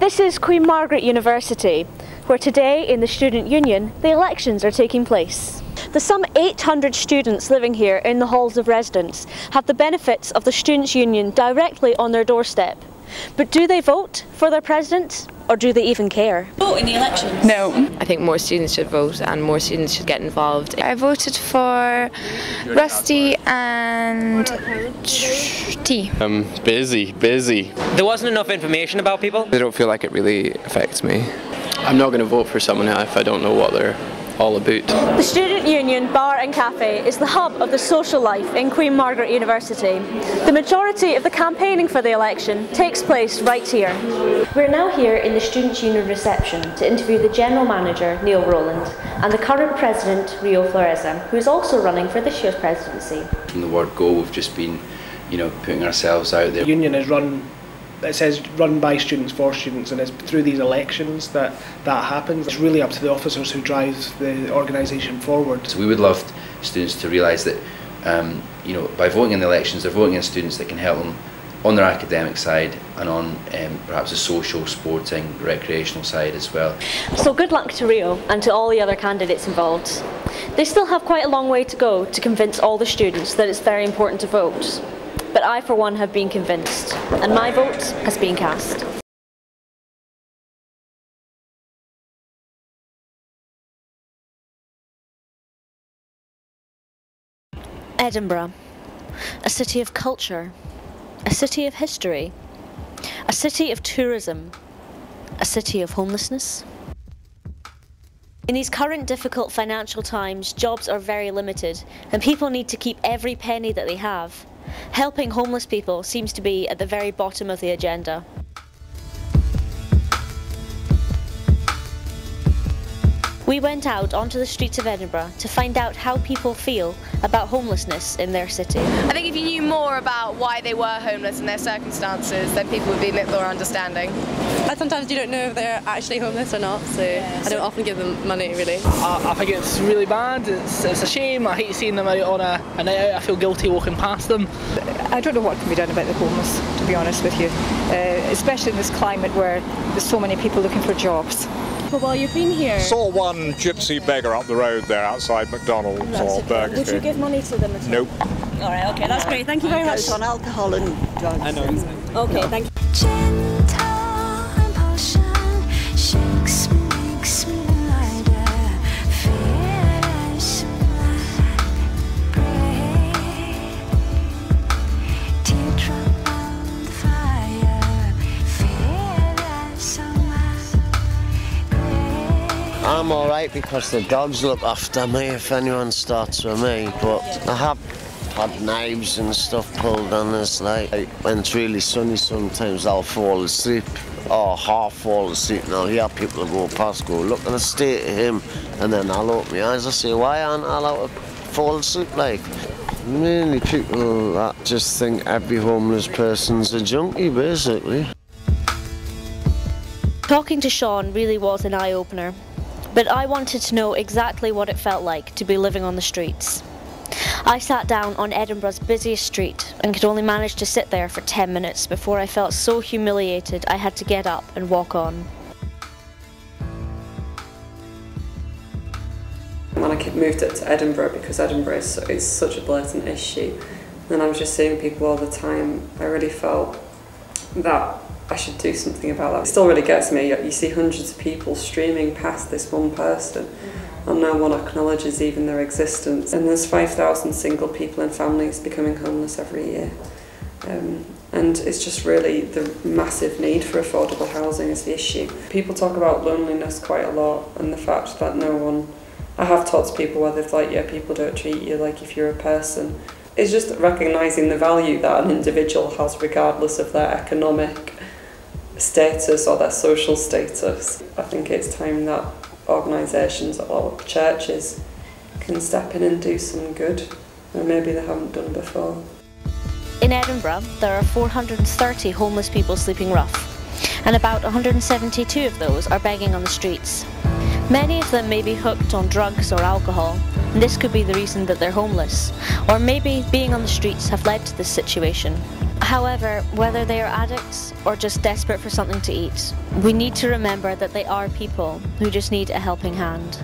This is Queen Margaret University, where today in the Student Union the elections are taking place. The some 800 students living here in the halls of residence have the benefits of the Students' Union directly on their doorstep. But do they vote for their president, or do they even care? Vote in the elections? No. I think more students should vote and more students should get involved. I voted for Rusty and T. Busy. There wasn't enough information about people. I don't feel like it really affects me. I'm not going to vote for someone if I don't know what they're all about. The Student Union Bar and Cafe is the hub of the social life in Queen Margaret University. The majority of the campaigning for the election takes place right here. We're now here in the Student Union reception to interview the General Manager, Neil Rowland, and the current President, Rio Floreza, who is also running for this year's presidency. From the word go, we've just been, putting ourselves out there. The union is run by students for students, and it's through these elections that happens. It's really up to the officers who drive the organisation forward. So we would love students to realise that by voting in the elections, they're voting in students that can help them on their academic side and on perhaps a social, sporting, recreational side as well. So good luck to Rio and to all the other candidates involved. They still have quite a long way to go to convince all the students that it's very important to vote. But I, for one, have been convinced, and my vote has been cast. Edinburgh, a city of culture, a city of history, a city of tourism, a city of homelessness. In these current difficult financial times, jobs are very limited, and people need to keep every penny that they have. Helping homeless people seems to be at the very bottom of the agenda. We went out onto the streets of Edinburgh to find out how people feel about homelessness in their city. I think if you knew more about why they were homeless and their circumstances, then people would be a bit more understanding. And sometimes you don't know if they're actually homeless or not, so I don't often give them money, really. I think it's really bad, it's a shame. I hate seeing them out on a night out. I feel guilty walking past them. I don't know what can be done about the homeless, to be honest with you, especially in this climate where there's so many people looking for jobs. Well, while you've been here... Saw one gypsy beggar up the road there outside McDonald's or Burger King. Would you give money to them at all? Nope. Alright, okay, that's great. Thank you very much. On alcohol and drugs. I know. Okay, thank you. I'm alright because the dogs look after me if anyone starts with me, but I have had knives and stuff pulled on us. Like when it's really sunny, sometimes I'll fall asleep or half fall asleep, and I'll hear people go past, go look at the state of him, and then I'll open my eyes and say, why aren't I allowed to fall asleep? Like mainly people that just think every homeless person's a junkie, basically. Talking to Sean really was an eye-opener. But I wanted to know exactly what it felt like to be living on the streets. I sat down on Edinburgh's busiest street and could only manage to sit there for 10 minutes before I felt so humiliated I had to get up and walk on. When I moved up to Edinburgh, because Edinburgh is such a blatant issue, and I was just seeing people all the time, I really felt that I should do something about that. It still really gets me. You see hundreds of people streaming past this one person, and no one acknowledges even their existence. And there's 5,000 single people and families becoming homeless every year. And it's just really the massive need for affordable housing is the issue. People talk about loneliness quite a lot, and the fact that no one... I have talked to people where they've like, yeah, people don't treat you like if you're a person. It's just recognising the value that an individual has regardless of their economic status or their social status. I think it's time that organisations or churches can step in and do some good, and maybe they haven't done before. In Edinburgh, there are 430 homeless people sleeping rough, and about 172 of those are begging on the streets. Many of them may be hooked on drugs or alcohol, and this could be the reason that they're homeless, or maybe being on the streets have led to this situation. However, whether they are addicts or just desperate for something to eat, we need to remember that they are people who just need a helping hand.